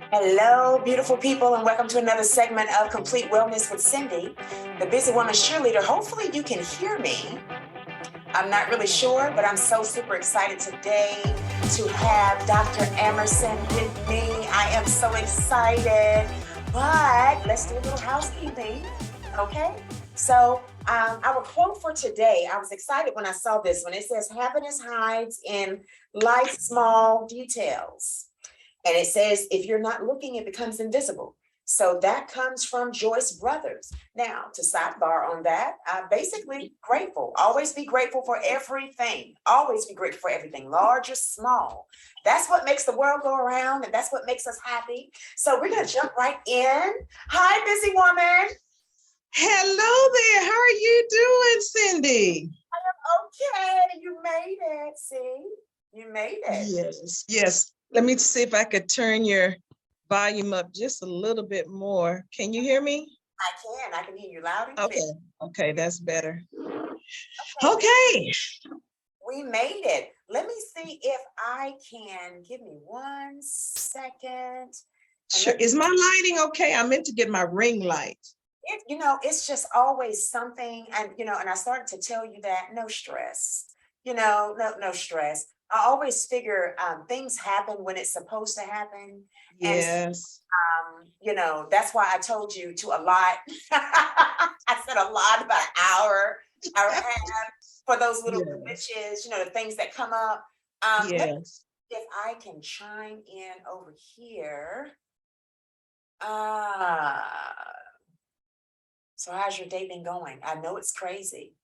Hello, beautiful people, and welcome to another segment of Complete Wellness with Cindy, the busy woman cheerleader. Hopefully you can hear me. I'm not really sure, but I'm so super excited today to have Dr. Amerson with me. I am so excited, but let's do a little housekeeping, okay? So our quote for today, I was excited when I saw this one. It says, happiness hides in life's small details. And it says, if you're not looking, it becomes invisible. So that comes from Joyce Brothers. Now, to sidebar on that, basically grateful. Always be grateful for everything. Always be grateful for everything, large or small. That's what makes the world go around, and that's what makes us happy. So we're going to jump right in. Hi, busy woman. Hello there. How are you doing, Cindy? Okay, you made it. See, you made it. Yes. Let me see if I could turn your volume up just a little bit more. Can you hear me? I can hear you loud and clear. Okay, that's better. Okay. We made it. Let me see if I can. Give me 1 second. Sure. Is my lighting okay? I meant to get my ring light. It's just always something. And, and I started to tell you that no stress, no stress. I always figure things happen when it's supposed to happen. Yes. And, that's why I told you to allot. I said a lot, about an hour and a half for those little glitches, the things that come up. Yes. If I can chime in over here. So how's your day been going? I know it's crazy.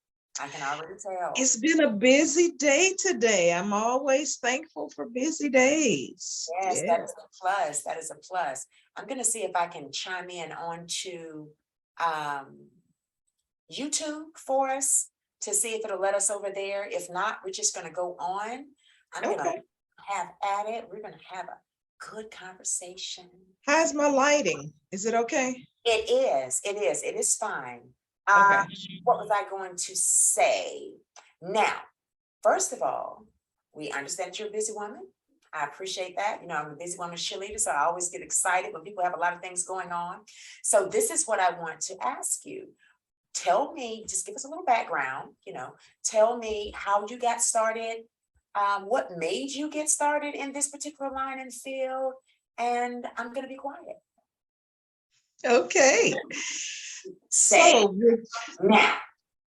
I can already tell. It's been a busy day today. I'm always thankful for busy days. Yes, that is a plus. That is a plus. I'm going to see if I can chime in onto YouTube for us to see if it'll let us over there. If not, we're just going to go on. I'm going to have at it. We're going to have a good conversation. How's my lighting? Is it okay? It is fine. Okay. What was I going to say? Now, first of all, we understand you're a busy woman. I appreciate that. I'm a busy woman cheerleader, so I always get excited when people have a lot of things going on. So this is what I want to ask you. Tell me, just give us a little background, tell me how you got started, what made you get started in this particular line and field, and I'm going to be quiet. Okay. So now,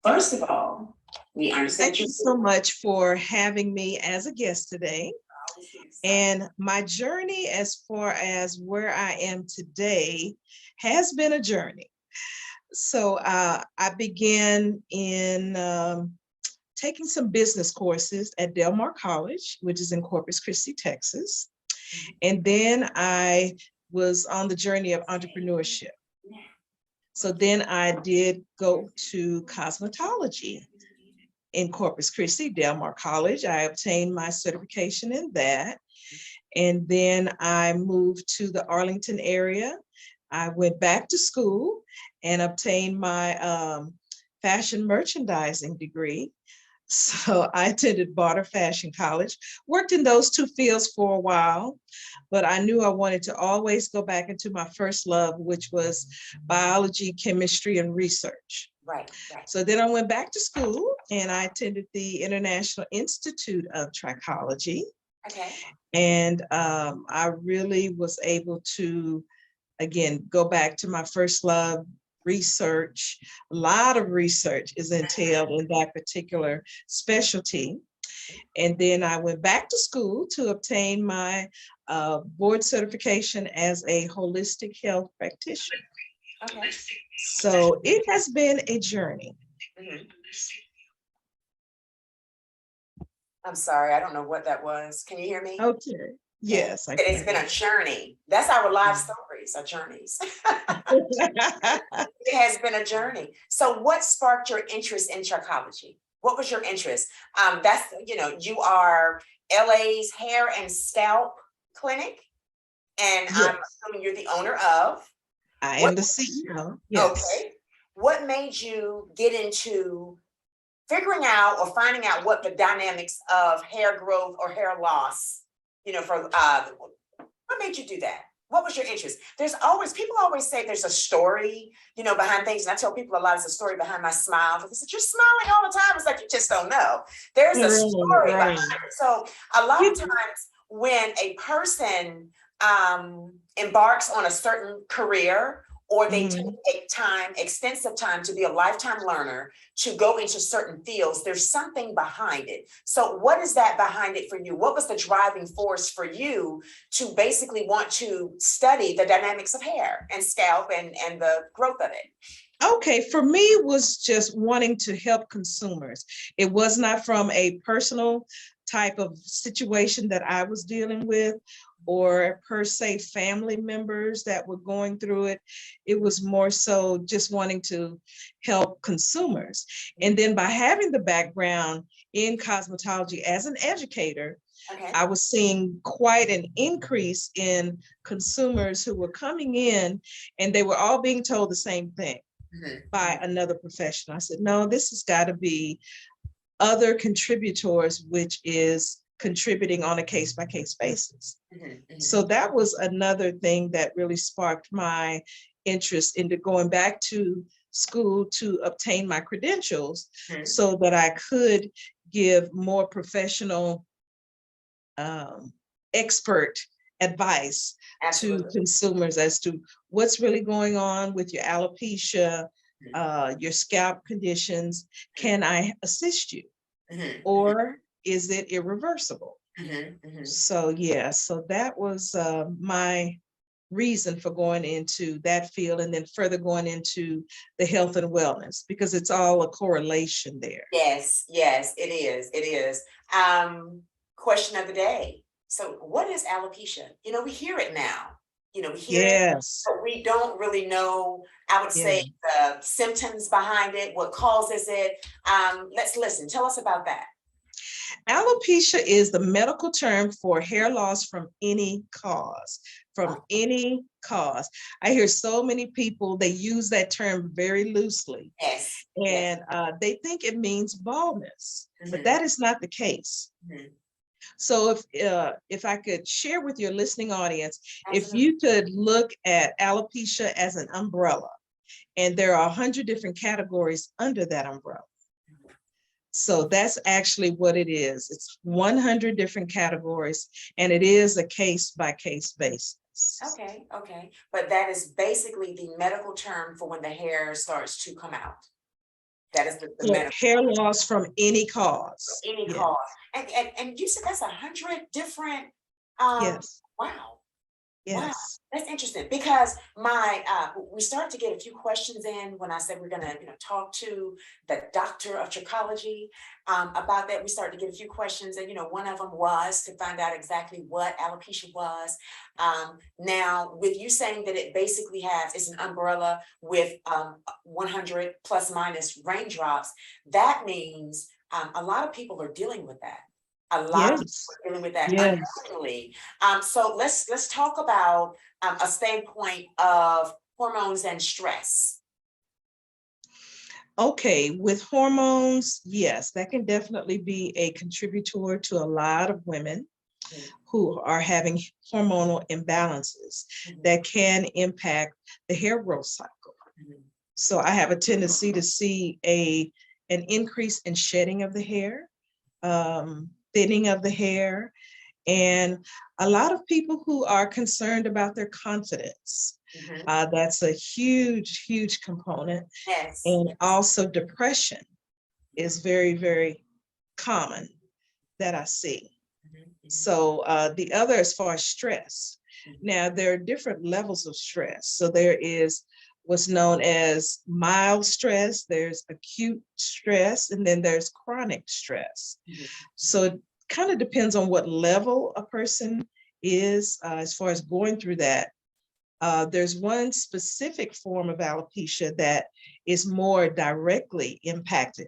first of all, we understand. Thank you so much for having me as a guest today. And my journey as far as where I am today has been a journey. So I began in taking some business courses at Del Mar College, which is in Corpus Christi, Texas. And then I was on the journey of entrepreneurship. So then I did go to cosmetology in Corpus Christi, Del Mar College. I obtained my certification in that. And then I moved to the Arlington area. I went back to school and obtained my fashion merchandising degree. So I attended Barter Fashion College, worked in those two fields for a while, but I knew I wanted to always go back into my first love, which was biology, chemistry, and research. Right. So then I went back to school and I attended the International Institute of Trichology. Okay. And I really was able to, again, go back to my first love, research. A lot of research is entailed in that particular specialty. And then I went back to school to obtain my board certification as a holistic health practitioner. Okay. So it has been a journey. Mm-hmm. I'm sorry, I don't know what that was. Can you hear me? Okay. Yes. It's been a journey. That's our live stories, our journeys. It has been a journey. So what sparked your interest in trichology? What was your interest? You are LA's Hair and Scalp Clinic, and yes. I'm assuming you're the owner of. I am the CEO. Yes. Okay. What made you get into figuring out or finding out what the dynamics of hair growth or hair loss, what made you do that? What was your interest? There's always, people always say there's a story, you know, behind things. And I tell people a lot, it's a story behind my smile. Because they said, you're smiling all the time. It's like, you just don't know. There's a story behind it. So a lot of times when a person embarks on a certain career, or they take time, extensive time to be a lifetime learner, to go into certain fields, there's something behind it. So what is that behind it for you? What was the driving force for you to basically want to study the dynamics of hair and scalp and the growth of it? Okay, for me, it was just wanting to help consumers. It was not from a personal type of situation that I was dealing with, or per se family members that were going through it. It was more so just wanting to help consumers. And then by having the background in cosmetology as an educator, Okay. I was seeing quite an increase in consumers who were coming in, and they were all being told the same thing by another professional. I said, no, this has got to be other contributors, which is contributing on a case-by-case basis. So that was another thing that really sparked my interest into going back to school to obtain my credentials, so that I could give more professional expert advice to consumers as to what's really going on with your alopecia, your scalp conditions. Can I assist you? Or is it irreversible? So yeah, so that was my reason for going into that field, and then further going into the health and wellness, because it's all a correlation there. Yes, yes, it is. It is. Question of the day. So what is alopecia? You know, we hear it now. You know, we hear it, but we don't really know, I would say, the symptoms behind it, what causes it. Let's listen. Tell us about that. Alopecia is the medical term for hair loss from any cause, any cause. I hear so many people, they use that term very loosely. Yes. And they think it means baldness, but that is not the case. So if I could share with your listening audience, if you could look at alopecia as an umbrella, and there are 100 different categories under that umbrella. So that's actually what it is. It's 100 different categories, and it is a case-by-case basis. Okay, okay. But that is basically the medical term for when the hair starts to come out. That is the medical hair loss from any cause. Any cause. And you said that's 100 different. Yes. Wow. Yes. Wow, that's interesting, because we started to get a few questions in when I said we're gonna, talk to the doctor of trichology about that. We started to get a few questions, and one of them was to find out exactly what alopecia was. Now, with you saying that it basically it's an umbrella with 100 plus minus raindrops, that means a lot of people are dealing with that. A lot of people are dealing with that unknowingly. So let's talk about a standpoint of hormones and stress. Okay, with hormones, yes, that can definitely be a contributor to a lot of women who are having hormonal imbalances that can impact the hair growth cycle. So I have a tendency to see an increase in shedding of the hair, thinning of the hair, and a lot of people who are concerned about their confidence. That's a huge, huge component. Yes. And also depression is very, very common that I see. So the other, as far as stress, now there are different levels of stress. So there is what's known as mild stress, there's acute stress, and then there's chronic stress. So it kind of depends on what level a person is as far as going through that. There's one specific form of alopecia that is more directly impacted.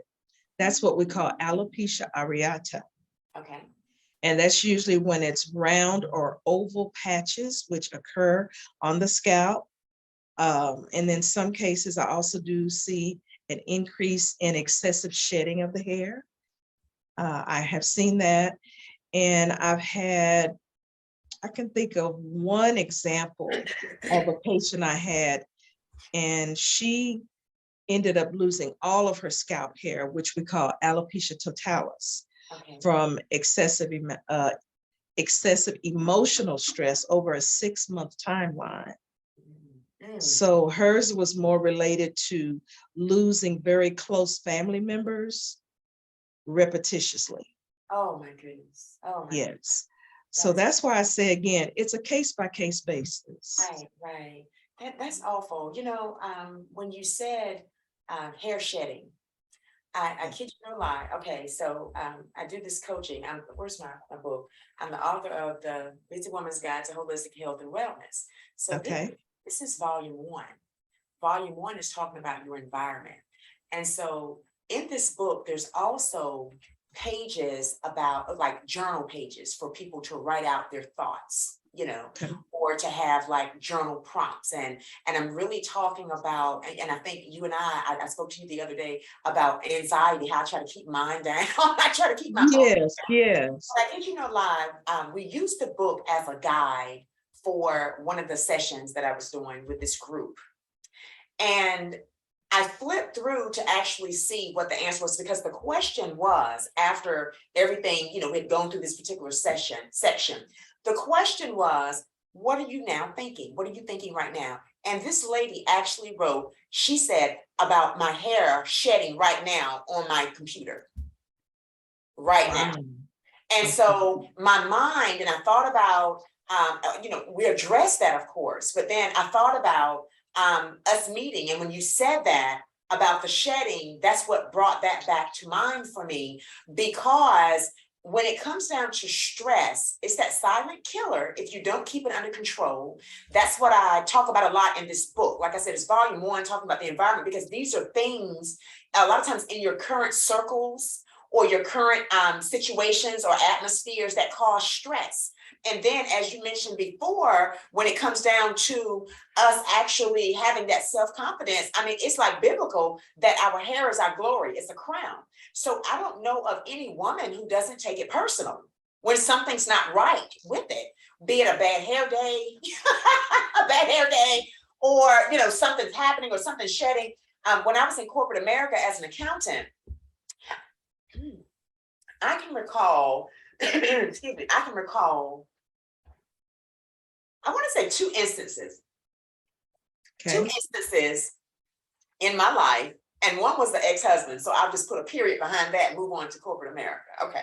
That's what we call alopecia areata. Okay. And that's usually when it's round or oval patches which occur on the scalp. And in some cases, I also do see an increase in excessive shedding of the hair. I have seen that. And I've had I can think of one example of a patient I had, and she ended up losing all of her scalp hair, which we call alopecia totalis, Okay. from excessive emotional stress over a 6-month timeline. So hers was more related to losing very close family members repetitiously. Oh my goodness. Oh my goodness. Yes. So that's why I say again, it's a case-by-case basis. Right, right. That's awful. You know, when you said hair shedding, I kid you no lie. Okay, so I do this coaching. Where's my book? I'm the author of the Busy Woman's Guide to Holistic Health and Wellness. So Okay. this is volume 1. Volume 1 is talking about your environment. And so in this book, there's also pages about like journal pages for people to write out their thoughts, you know, Okay. or to have like journal prompts. And I'm really talking about, and I think you and I spoke to you the other day about anxiety, how I try to keep mine down. I try to keep my own. Yes, yes. But I did, you know, live, we used the book as a guide for one of the sessions that I was doing with this group. And I flipped through to actually see what the answer was, because the question was, after everything, you know, we had gone through this particular section, the question was, what are you now thinking? What are you thinking right now? And this lady actually wrote, she said, about my hair shedding right now on my computer. Right now. And so my mind, and I thought about, you know, we addressed that, of course, but then I thought about us meeting. And when you said that about the shedding, that's what brought that back to mind for me, because when it comes down to stress, it's that silent killer if you don't keep it under control. That's what I talk about a lot in this book. Like I said, it's volume 1, talking about the environment, because these are things a lot of times in your current circles or your current situations or atmospheres that cause stress. And then, as you mentioned before, when it comes down to us actually having that self-confidence, I mean, it's like biblical that our hair is our glory, it's a crown. So I don't know of any woman who doesn't take it personal when something's not right with it, be it a bad hair day, a bad hair day, or, you know, something's happening or something's shedding. When I was in corporate America as an accountant, I can recall, excuse me, I want to say 2 instances. Okay. 2 instances in my life, and one was the ex-husband. So I'll just put a period behind that and move on to corporate America. Okay.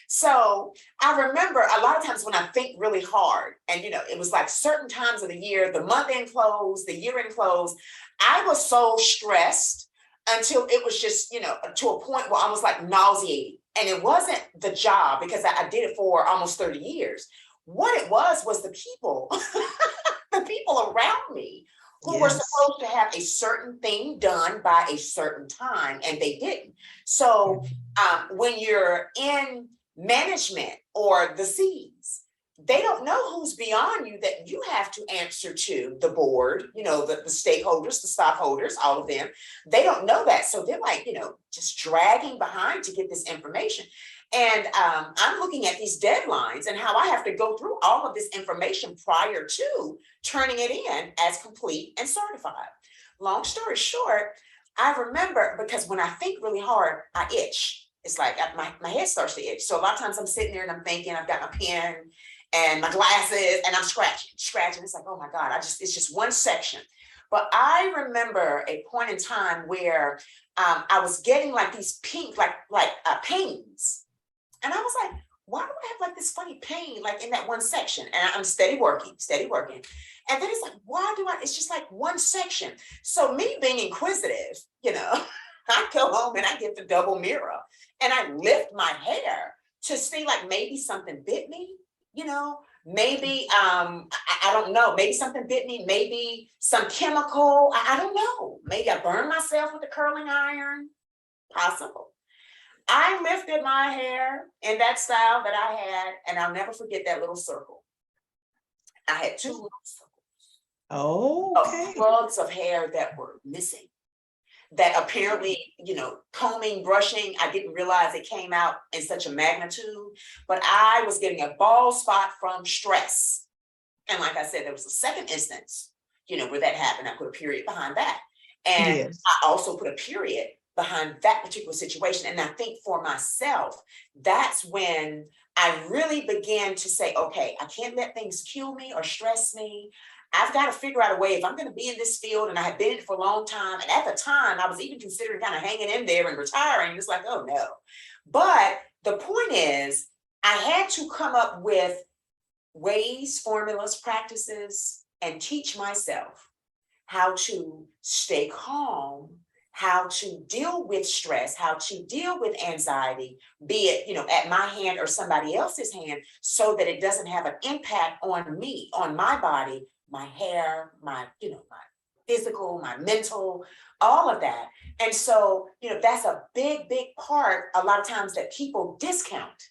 So I remember a lot of times when I think really hard, and you know, it was like certain times of the year, the month end close, the year end close, I was so stressed until it was just, you know, to a point where I was like nauseating. And it wasn't the job, because I did it for almost 30 years. What it was the people, the people around me who were supposed to have a certain thing done by a certain time, and they didn't. So when you're in management or the C's, they don't know who's beyond you that you have to answer to, the board, you know, the stakeholders, the stockholders, all of them. They don't know that. So they're like, you know, just dragging behind to get this information. And I'm looking at these deadlines and how I have to go through all of this information prior to turning it in as complete and certified. Long story short, I remember, because when I think really hard, I itch. It's like my head starts to itch. So a lot of times I'm sitting there and I'm thinking, I've got my pen and my glasses, and I'm scratching. It's like, oh my God, it's just one section. But I remember a point in time where I was getting like these pink, like pains. And I was like, why do I have like this funny pain, like in that one section? And I'm steady working. And then it's like, it's just like one section. So me being inquisitive, you know, I go home and I get the double mirror and I lift my hair to see like maybe something bit me, you know, maybe, I don't know, maybe something bit me, maybe some chemical, I don't know. Maybe I burned myself with a curling iron, possible. I lifted my hair in that style that I had, and I'll never forget that little circle. I had 2 little circles Oh, okay. of plugs of hair that were missing. that apparently, combing, brushing, I didn't realize it came out in such a magnitude, but I was getting a bald spot from stress. And like I said, there was a second instance, where that happened. I put a period behind that. And Yes. I also put a period behind that particular situation. And I think for myself, that's when I really began to say, okay, I can't let things kill me or stress me. I've got to figure out a way if I'm going to be in this field, and I had been in it for a long time. And at the time, I was even considering kind of hanging in there and retiring. It's like, oh no. But the point is, I had to come up with ways, formulas, practices, and teach myself how to stay calm, how to deal with stress, how to deal with anxiety, be it, at my hand or somebody else's hand, so that it doesn't have an impact on me, on my body, my hair, my physical, my mental, all of that. And so, that's a big, big part a lot of times that people discount.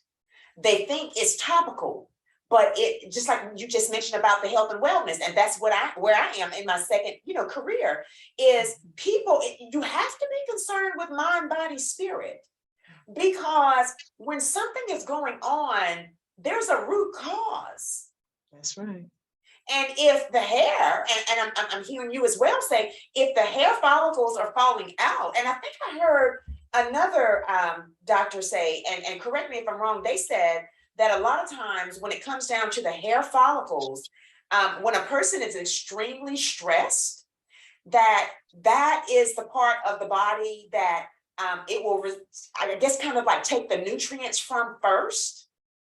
They think it's topical, but it, just like you just mentioned about the health and wellness, and that's where I am in my second, career, is people, you have to be concerned with mind, body, spirit, because when something is going on, there's a root cause. That's right. And if the hair, and I'm hearing you as well say, if the hair follicles are falling out, and I think I heard another doctor say, and correct me if I'm wrong, they said that a lot of times when it comes down to the hair follicles, when a person is extremely stressed, that is the part of the body that it will, I guess, kind of like take the nutrients from first.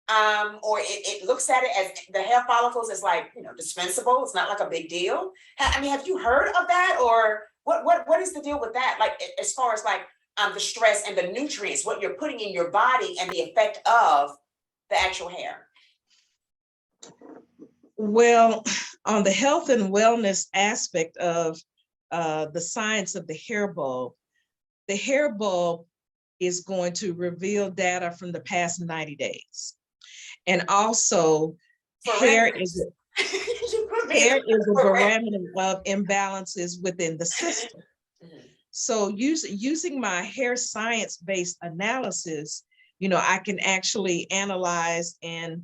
Or it looks at it as the hair follicles is like, dispensable. It's not like a big deal. I mean, have you heard of that, or what is the deal with that? Like, as far as like the stress and the nutrients, what you're putting in your body and the effect of the actual hair. Well, on the health and wellness aspect of the science of the hair bulb is going to reveal data from the past 90 days. And also, hair is a barometer of imbalances within the system. So using my hair science-based analysis, I can actually analyze and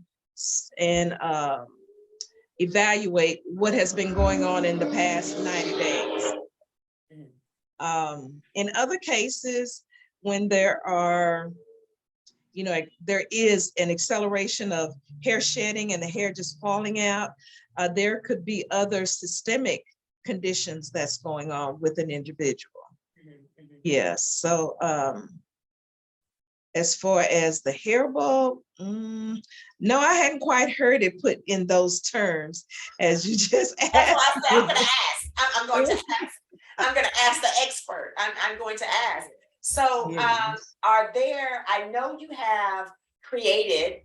evaluate what has been going on in the past 90 days. In other cases, when there are, there is an acceleration of hair shedding and the hair just falling out, there could be other systemic conditions that's going on with an individual. Yes. So as far as the hair bulb, no, I hadn't quite heard it put in those terms as you just asked. That's why I said I'm going to ask. I'm going to ask. I'm going to ask the expert. I'm going to ask. So are there, I know you have created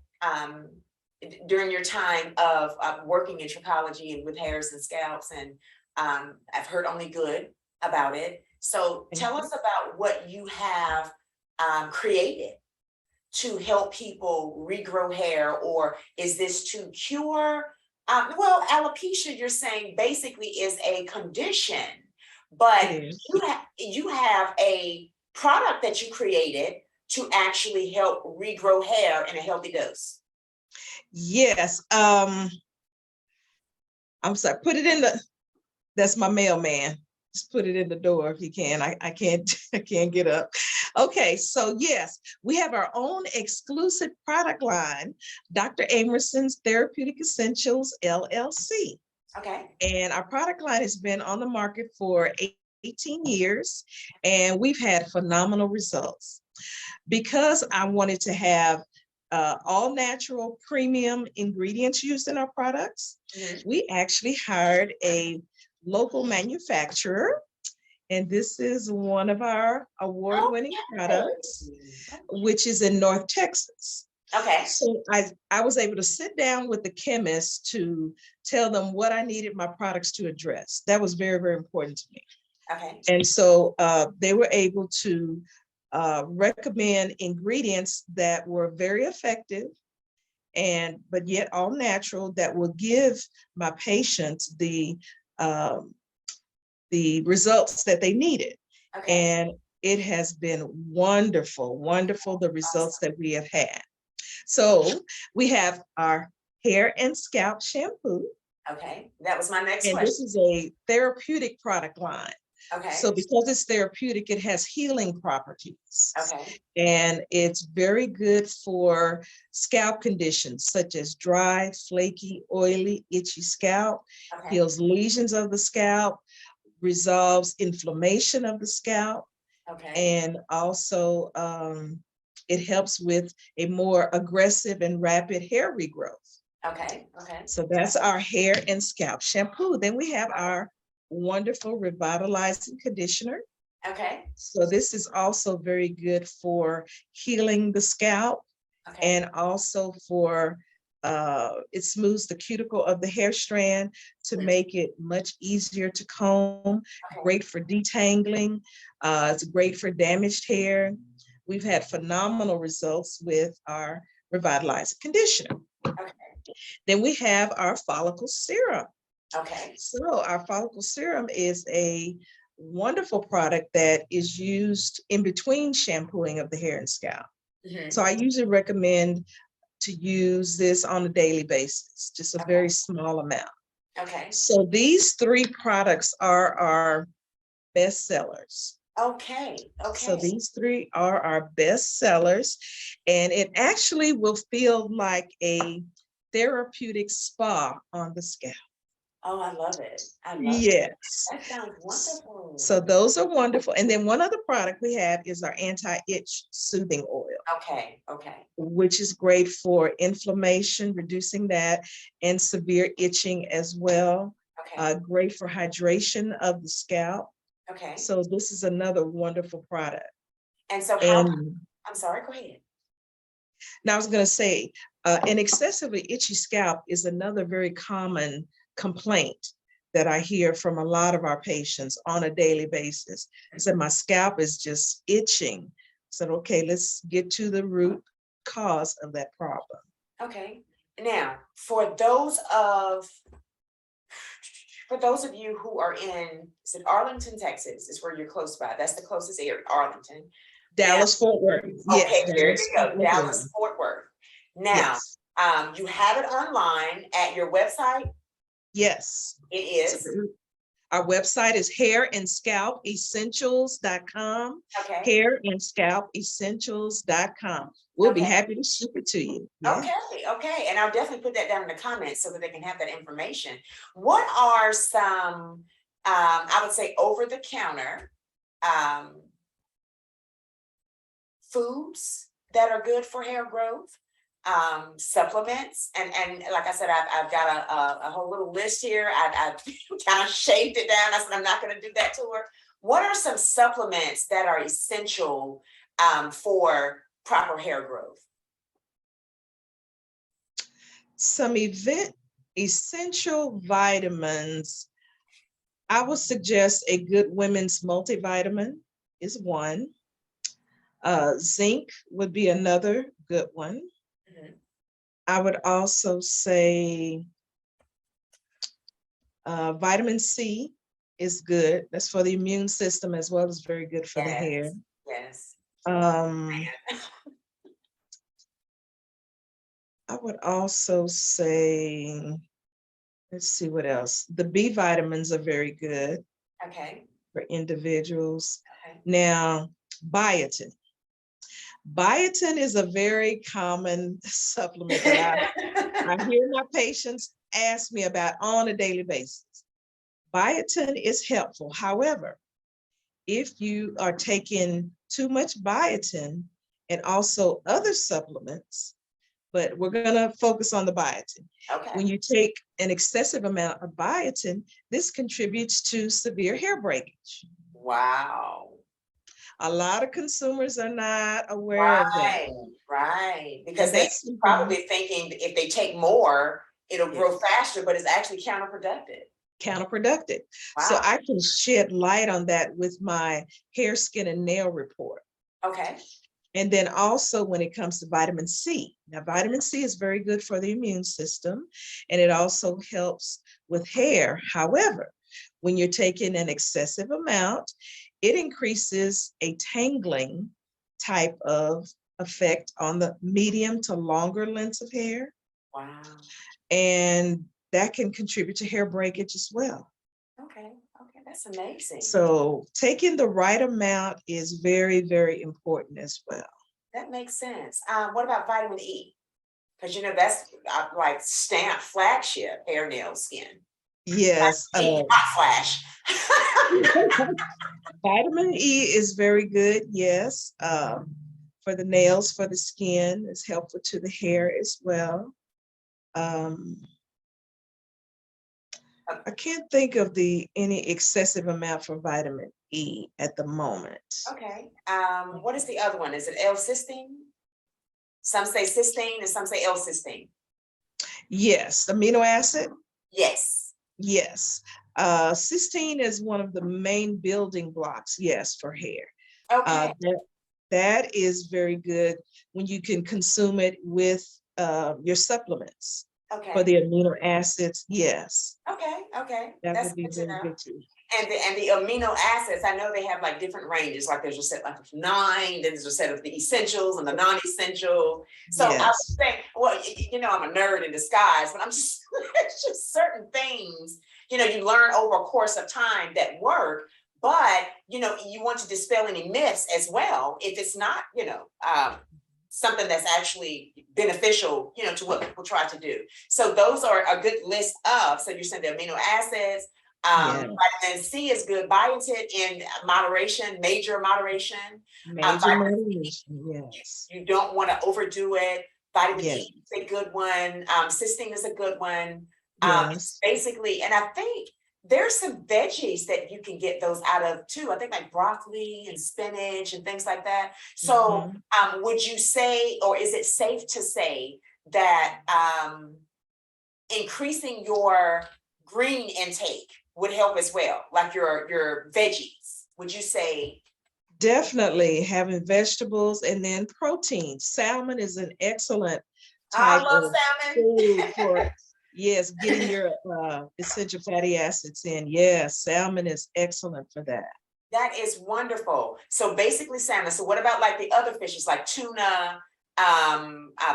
during your time of working in trichology and with hairs and scalps, and I've heard only good about it. So tell us about what you have created to help people regrow hair, or is this to cure? Well, alopecia, you're saying basically is a condition, but you have a product that you created to actually help regrow hair in a healthy dose. Yes. I'm sorry, put it in that's my mailman. Just put it in the door if you can. I can't get up. Okay, so yes, we have our own exclusive product line, Dr. Amerson's Therapeutic Essentials, LLC. Okay. And our product line has been on the market for 18 years, and we've had phenomenal results. Because I wanted to have all natural premium ingredients used in our products, we actually hired a local manufacturer, and this is one of our award-winning products, which is in North Texas. Okay. So I was able to sit down with the chemist to tell them what I needed my products to address. That was very, very important to me. Okay. And so they were able to recommend ingredients that were very effective but yet all natural, that will give my patients the results that they needed. Okay. And it has been wonderful, wonderful, the results Awesome. that we have had. So we have our hair and scalp shampoo, Okay. That was my next and this question. is a therapeutic product line. Okay. So because it's therapeutic, it has healing properties. Okay. And it's very good for scalp conditions such as dry, flaky, oily, itchy scalp, Okay. heals lesions of the scalp, resolves inflammation of the scalp, Okay. and also it helps with a more aggressive and rapid hair regrowth. Okay. Okay. So that's our hair and scalp shampoo. Then we have our wonderful revitalizing conditioner. Okay. So this is also very good for healing the scalp, Okay. and also for it smooths the cuticle of the hair strand to make it much easier to comb. Okay. Great for detangling. It's great for damaged hair. We've had phenomenal results with our revitalizing conditioner. Okay. Then we have our follicle serum. Okay. So our follicle serum is a wonderful product that is used in between shampooing of the hair and scalp. Mhm. So I usually recommend to use this on a daily basis, just a Okay. very small amount. Okay. So these three products are our best sellers. Okay. So Okay. these three are our best sellers, and it actually will feel like a therapeutic spa on the scalp. Oh, I love it. I love it. Yes. That sounds wonderful. So those are wonderful. And then one other product we have is our anti-itch soothing oil, Okay. Okay. which is great for inflammation, reducing that, and severe itching as well. Okay. Great for hydration of the scalp. Okay. So this is another wonderful product. And so how, And I'm sorry, go ahead. now I was going to say, an excessively itchy scalp is another very common complaint that I hear from a lot of our patients on a daily basis. I said, my scalp is just itching. I said, okay, let's get to the root cause of that problem. Okay. Now, for those of you who are in, is it Arlington, Texas, is where you're close by. That's the closest area, Arlington. Dallas, Fort Worth. Yes, Okay, there Dallas, you Fort go, Worth. Dallas, Fort Worth. Now, Yes, you have it online at your website. yes. It is. Our website is hairandscalpessentials.com, Okay. hairandscalpessentials.com. We'll be Okay. happy to ship it to you. Yeah. Okay. Okay. And I'll definitely put that down in the comments so that they can have that information. What are some, I would say, over the counter foods that are good for hair growth? Supplements, and like I said, I've got a whole little list here. I kind of shaved it down. I said I'm not going to do that to her. What are some supplements that are essential for proper hair growth? Some essential vitamins. I would suggest a good women's multivitamin is one. Zinc would be another good one. Mhm. I would also say vitamin C is good. That's for the immune system as well as very good for the hair. Yes. Um, I would also say, let's see what else. The B vitamins are very good Okay. for individuals. Okay. Now, biotin. Biotin is a very common supplement that I hear my patients ask me about on a daily basis. Biotin is helpful. However, if you are taking too much biotin and also other supplements, but we're going to focus on the biotin. Okay. When you take an excessive amount of biotin, this contributes to severe hair breakage. Wow. A lot of consumers are not aware of that. Right. Because And they that's something, probably thinking if they take more, it'll grow yes, faster, but it's actually counterproductive. counterproductive. So Wow. I can shed light on that with my hair, skin, and nail report. Okay. And then also when it comes to vitamin C. Now, vitamin C is very good for the immune system, and it also helps with hair. However, when you're taking an excessive amount, it increases a tangling type of effect on the medium to longer lengths of hair. Wow. And that can contribute to hair breakage as well. Okay. Okay. That's amazing. So taking the right amount is very, very important as well. That makes sense. What about vitamin E? Because that's like stamp flagship hair, nail, skin. Yes. Hot flash. Vitamin E is very good. Yes. For the nails, for the skin, it's helpful to the hair as well. I can't think of any excessive amount for vitamin E at the moment. Okay. What is the other one? Is it L-cysteine? Some say cysteine and some say L-cysteine. Yes, amino acid. Yes. Yes. Cysteine is one of the main building blocks, yes, for hair. Okay. That is very good when you can consume it with your supplements. Okay. For the amino acids, yes. Okay. Okay. That That's would be good to very know. good too. And the amino acids, I know they have like different ranges. Like there's a set like of 9, then there's a set of the essentials and the non-essential. So I Yes. would say, well, I'm a nerd in disguise, but I'm just it's just certain things, you learn over a course of time that work. But you want to dispel any myths as well. If it's not, something that's actually beneficial, to what people try to do. So those are a good list of. So you're saying the amino acids. Yes. Vitamin C is good. Biotin in moderation, major moderation. Major moderation, yes. You don't want to overdo it. Vitamin Yes. E is a good one. Cysteine is a good one. Yes. Basically, and I think there's some veggies that you can get those out of too. I think like broccoli and spinach and things like that. So would you say, or is it safe to say that increasing your green intake would help as well, like your veggies? Would you say? Definitely having vegetables and then protein. Salmon is an excellent I type love of salmon. food for, yes, getting your essential fatty acids in. Yes, salmon is excellent for that. That is wonderful. So basically salmon. So what about like the other fishes like tuna,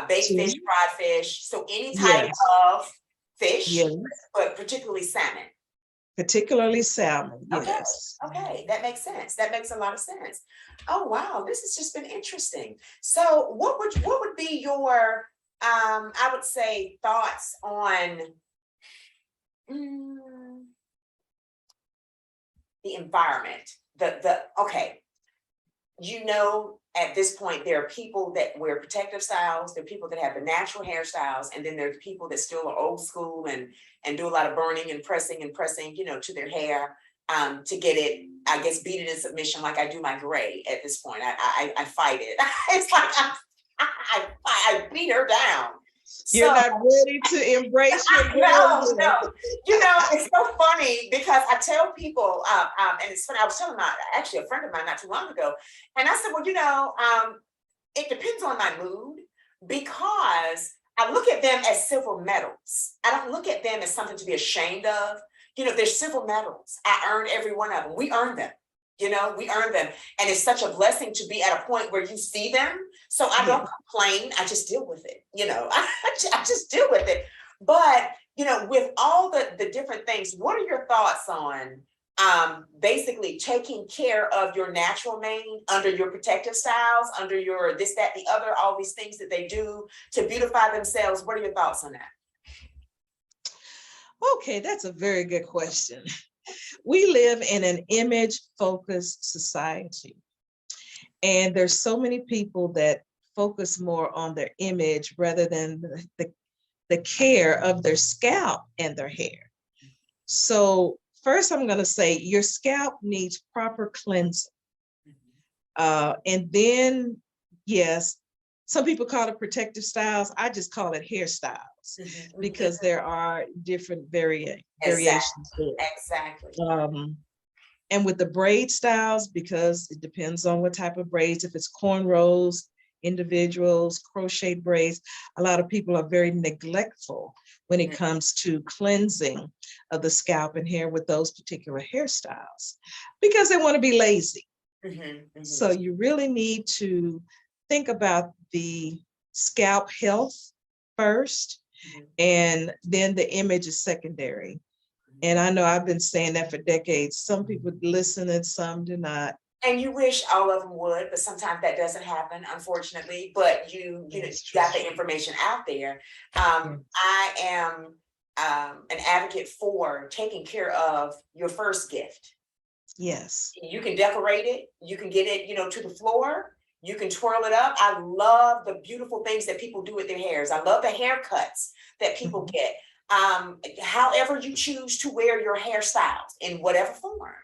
baked fish, fried fish? So any type of fish, but particularly salmon. Particularly salmon, yes. Okay, that makes sense. That makes a lot of sense. Oh wow, this has just been interesting. So what would be your I would say thoughts on the environment? Okay. At this point, there are people that wear protective styles, there are people that have the natural hairstyles, and then there's people that still are old school and do a lot of burning and pressing, to their hair to get it, I guess, beat it in submission like I do my gray at this point. I fight it. It's like I beat her down. You're not ready to embrace your no. It's so funny because I tell people, and it's funny, I was telling actually a friend of mine not too long ago, and I said, well, it depends on my mood because I look at them as silver medals. I don't look at them as something to be ashamed of. They're silver medals. I earned every one of them. We earned them. We earn them. And it's such a blessing to be at a point where you see them. So I don't complain. I just deal with it. I just deal with it. But, with all the different things, what are your thoughts on basically taking care of your natural mane under your protective styles, under your this, that, the other, all these things that they do to beautify themselves? What are your thoughts on that? Okay, that's a very good question. We live in an image-focused society, and there's so many people that focus more on their image rather than the care of their scalp and their hair. So first, I'm going to say your scalp needs proper cleansing. And then, yes, some people call it protective styles. I just call it hairstyles because there are different variations there. Exactly. And with the braid styles, because it depends on what type of braids, if it's cornrows, individuals, crocheted braids. A lot of people are very neglectful when it comes to cleansing of the scalp and hair with those particular hairstyles because they want to be lazy. So you really need to think about the scalp health first, and then the image is secondary. And I know I've been saying that for decades. Some people listen and some do not. And you wish all of them would, but sometimes that doesn't happen, unfortunately. But you got the information out there. I am an advocate for taking care of your first gift. Yes. You can decorate it. You can get it, to the floor. You can twirl it up. I love the beautiful things that people do with their hairs. I love the haircuts that people get. However you choose to wear your hairstyles in whatever form.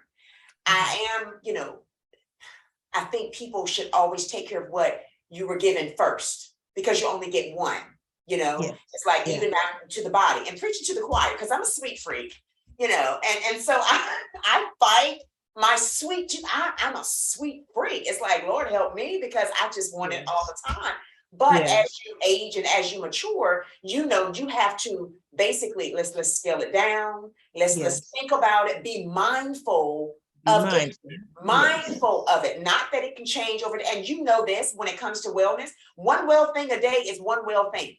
I think people should always take care of what you were given first, because you only get one, It's like even back to the body and preaching to the choir, because I'm a sweet freak, and so I fight my sweet tooth. I'm a sweet freak. It's like, Lord help me, because I just want it all the time. But as you age and as you mature, you have to basically, let's scale it down. Let's think about it, be mindful of it, mindful of it, not that it can change over. And this, when it comes to wellness, one well thing a day is one well thing.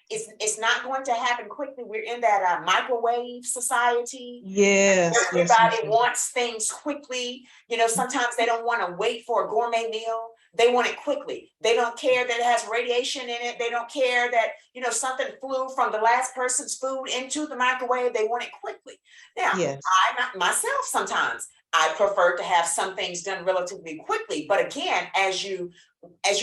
It's not going to happen quickly. We're in that microwave society. Everybody wants things quickly. Sometimes they don't want to wait for a gourmet meal. They want it quickly. They don't care that it has radiation in it. They don't care that, something flew from the last person's food into the microwave. They want it quickly. Now, I myself, sometimes I prefer to have some things done relatively quickly. But again, as you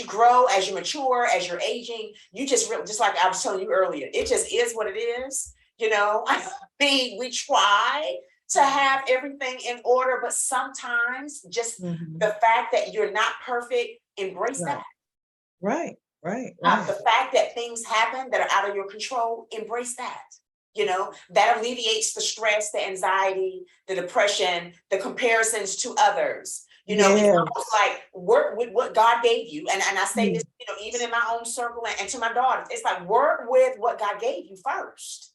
grow, as you mature, as you're aging, you just like I was telling you earlier, it just is what it is. We try to have everything in order, but sometimes just the fact that you're not perfect, embrace that. Right. The fact that things happen that are out of your control, embrace that. That alleviates the stress, the anxiety, the depression, the comparisons to others. It's almost like work with what God gave you. And I say this, even in my own circle and to my daughters, it's like work with what God gave you first.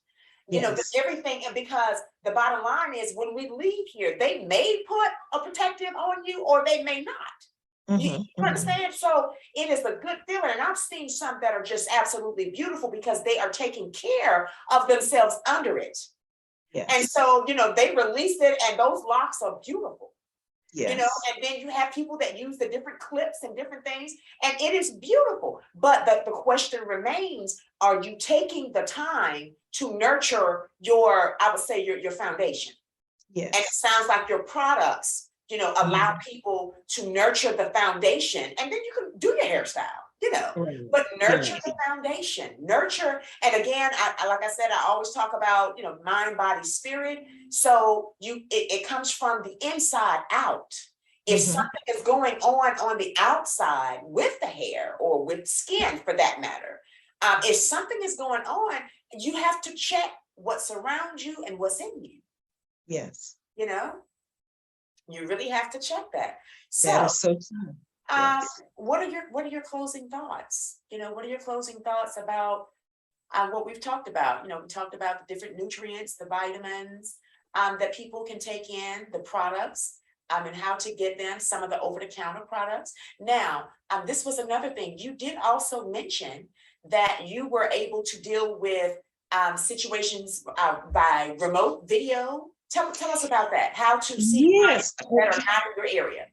Everything, because the bottom line is when we leave here, they may put a protective on you or they may not. You understand? So it is a good feeling. And I've seen some that are just absolutely beautiful because they are taking care of themselves under it. And so, they release it and those locks are beautiful. And then you have people that use the different clips and different things, and it is beautiful. But the question remains, are you taking the time to nurture your foundation? And it sounds like your products, allow people to nurture the foundation, and then you can do your hairstyle, but nurture the foundation, nurture. And again, I like I said, I always talk about, mind, body, spirit. So it comes from the inside out. If something is going on the outside with the hair or with skin for that matter, if something is going on, you have to check what's around you and what's in you. You really have to check that. That is so true. What are your closing thoughts? What are your closing thoughts about what we've talked about? We talked about the different nutrients, the vitamins that people can take in, the products, and how to get them, some of the over-the-counter products. Now, this was another thing. You did also mention that you were able to deal with situations by remote video. Tell us about that. How to see that are not in your area.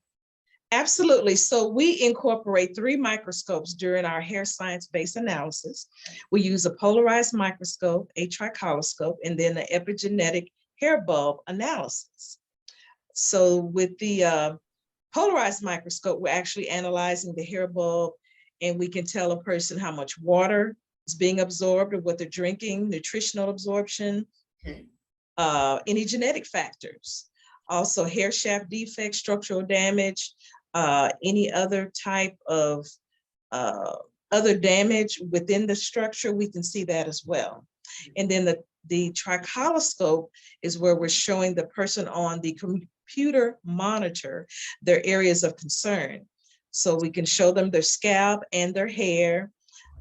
Absolutely. So we incorporate 3 microscopes during our hair science-based analysis. We use a polarized microscope, a tricholoscope, and then the epigenetic hair bulb analysis. So with the polarized microscope, we're actually analyzing the hair bulb, and we can tell a person how much water is being absorbed or what they're drinking, nutritional absorption, any genetic factors, also hair shaft defects, structural damage, any other type of other damage within the structure, we can see that as well. And then the tricholoscope is where we're showing the person on the computer monitor their areas of concern. So we can show them their scalp and their hair.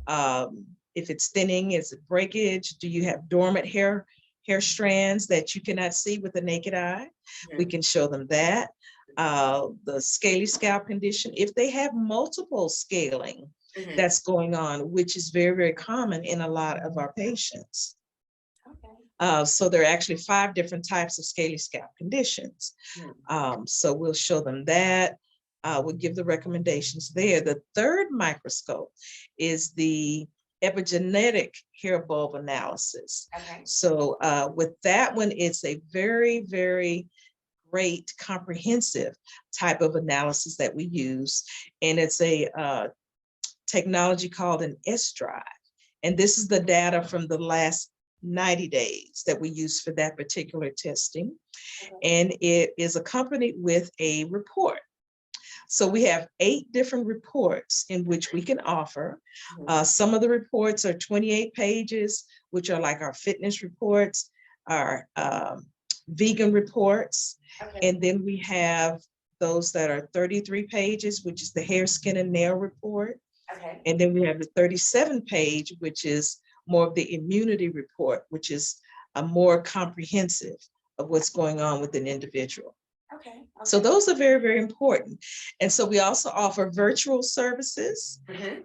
If it's thinning, is it breakage? Do you have dormant hair strands that you cannot see with the naked eye? We can show them that. The scaly scalp condition, if they have multiple scaling that's going on, which is very, very common in a lot of our patients. So there are actually 5 different types of scaly scalp conditions. So we'll show them that. We'll give the recommendations there. The third microscope is the epigenetic hair bulb analysis. So with that one, it's a very, very great comprehensive type of analysis that we use. And it's a technology called an S drive. And this is the data from the last 90 days that we use for that particular testing. And it is accompanied with a report. So we have 8 different reports in which we can offer. Some of the reports are 28 pages, which are like our fitness reports, our vegan reports. And then we have those that are 33 pages, which is the hair, skin, and nail report. And then we have the 37 page, which is more of the immunity report, which is a more comprehensive of what's going on with an individual. So those are very, very important. And so we also offer virtual services.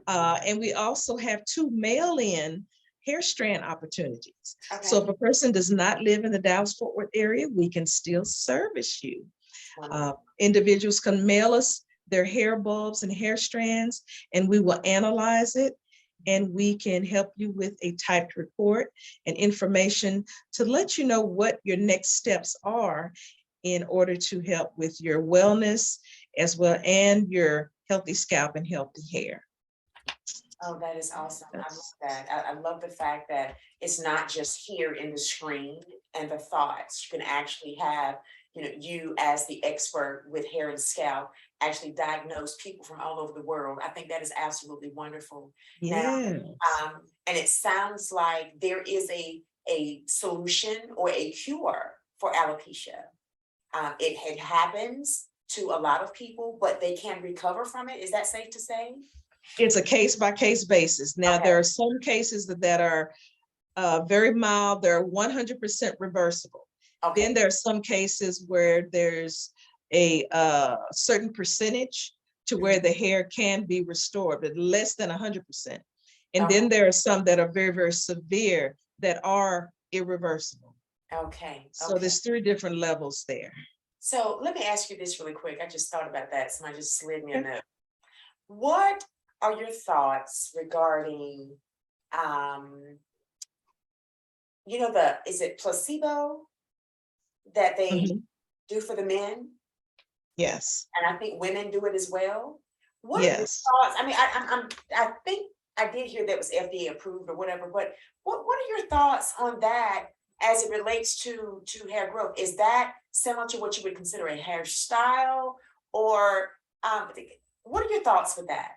And we also have 2 mail-in hair strand opportunities. So if a person does not live in the Dallas-Fort Worth area, we can still service you. Individuals can mail us their hair bulbs and hair strands, and we will analyze it. And we can help you with a typed report and information to let you know what your next steps are in order to help with your wellness as well and your healthy scalp and healthy hair. Oh, that is awesome. I love that. I love the fact that it's not just here in the screen and the thoughts. You can actually have, you as the expert with hair and scalp actually diagnose people from all over the world. I think that is absolutely wonderful. Now, and it sounds like there is a solution or a cure for alopecia. It happens to a lot of people, but they can recover from it. Is that safe to say? It's a case-by-case basis. Now, there are some cases that are very mild. They're 100% reversible. Then there are some cases where there's a certain percentage to where the hair can be restored, but less than 100%. And then there are some that are very, very severe that are irreversible. So there's 3 different levels there. So let me ask you this really quick. I just thought about that. Somebody just slid me a note. What are your thoughts regarding, is it placebo that they do for the men? Yes. And I think women do it as well. What are your thoughts? I mean, I think I did hear that was FDA approved or whatever, but what are your thoughts on that as it relates to hair growth? Is that similar to what you would consider a hairstyle, or what are your thoughts with that?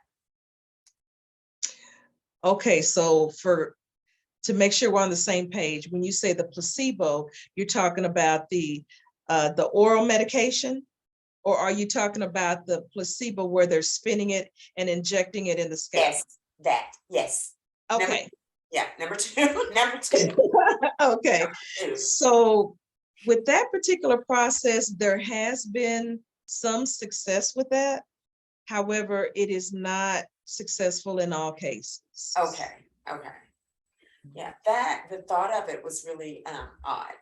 Okay, so to make sure we're on the same page, when you say the placebo, you're talking about the oral medication, or are you talking about the placebo where they're spinning it and injecting it in the scalp? Yes. Okay. Number two. Number 2. Okay. So with that particular process, there has been some success with that. However, it is not successful in all cases. Okay. Yeah, the thought of it was really odd.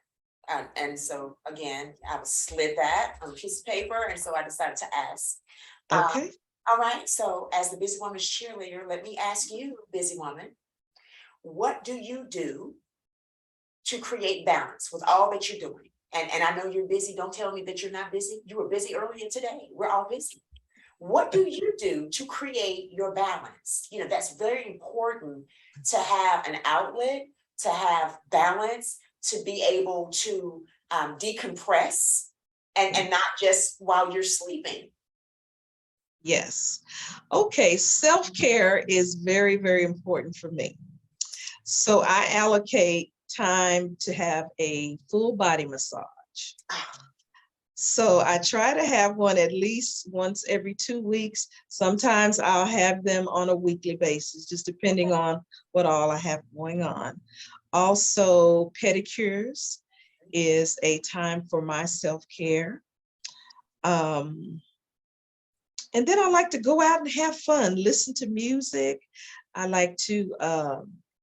And so again, I was slid that on a piece of paper, and so I decided to ask. Okay. All right, so as the Busy Woman's cheerleader, let me ask you, busy woman, what do you do to create balance with all that you're doing? And I know you're busy. Don't tell me that you're not busy. You were busy earlier today. We're all busy. What do you do to create your balance? That's very important to have an outlet, to have balance, to be able to decompress and not just while you're sleeping. Yes. Okay, self-care is very, very important for me. So I allocate time to have a full body massage. So I try to have one at least once every 2 weeks. Sometimes I'll have them on a weekly basis, just depending on what all I have going on. Also, pedicures is a time for my self-care. And then I like to go out and have fun, listen to music. I like to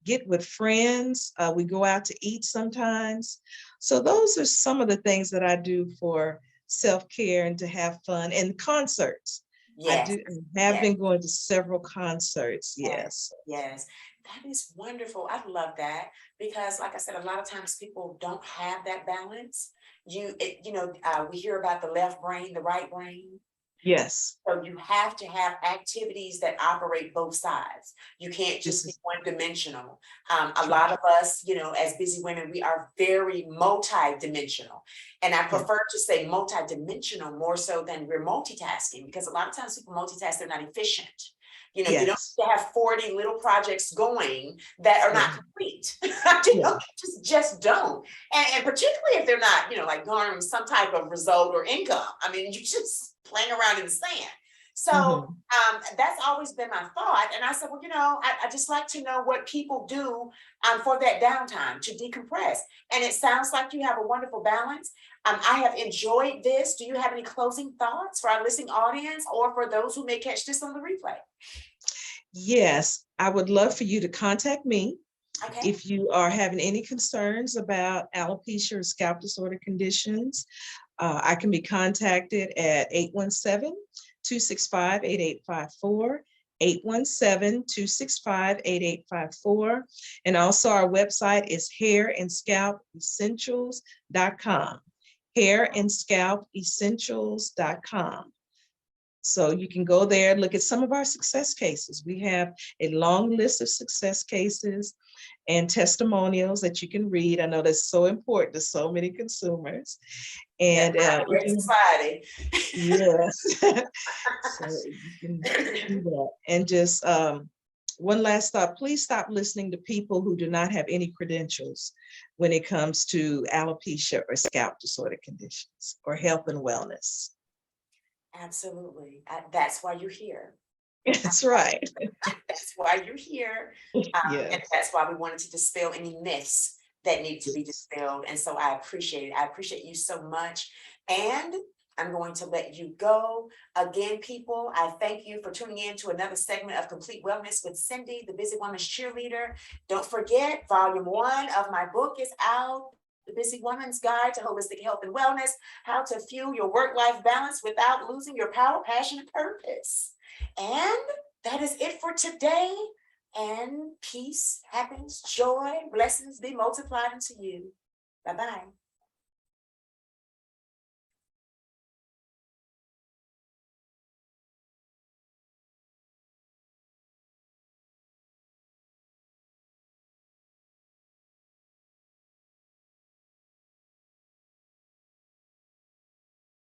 get with friends. We go out to eat sometimes. So those are some of the things that I do for self-care and to have fun. And concerts. Yes, Have yes, been going to several concerts, yes, yes. yes. That is wonderful. I love that because, like I said, a lot of times people don't have that balance. We hear about the left brain, the right brain. Yes, So you have to have activities that operate both sides. You can't this just be is one dimensional. A true. lot of us, as busy women, we are very multi-dimensional. And I Yeah. prefer to say multi-dimensional more so than we're multitasking, because a lot of times people multitask, they're not efficient. You don't Yes. have to have 40 little projects going that are not Yeah. complete. Yeah. Just don't. And particularly if they're not, like garnering some type of result or income. I mean, you just playing around in the sand. So Mhm. that's always been my thought. And I said, well, I just like to know what people do for that downtime to decompress. And it sounds like you have a wonderful balance. I have enjoyed this. Do you have any closing thoughts for our listening audience or for those who may catch this on the replay? Yes, I would love for you to contact me Okay. if you are having any concerns about alopecia or scalp disorder conditions. I can be contacted at 817-265-8854, 817-265-8854. And also our website is hairandscalpessentials.com, hairandscalpessentials.com. So you can go there and look at some of our success cases. We have a long list of success cases and testimonials that you can read. I know that's so important to so many consumers. Yeah, And great society. yes, so you can do that. And just one last thought, please stop listening to people who do not have any credentials when it comes to alopecia or scalp disorder conditions or health and wellness. Absolutely. That's why you're here. That's right. That's why you're here. And Yes. that's why we wanted to dispel any myths that need to be dispelled. And so I appreciate it. I appreciate you so much. And I'm going to let you go. Again, people, I thank you for tuning in to another segment of Complete Wellness with Cindy, the Busy Woman's Cheerleader. Don't forget, volume 1 of my book is out. The Busy Woman's Guide to Holistic Health and Wellness, how to fuel your work-life balance without losing your power, passion, and purpose. And that is it for today. And peace, happiness, joy, blessings be multiplied unto you. Bye-bye.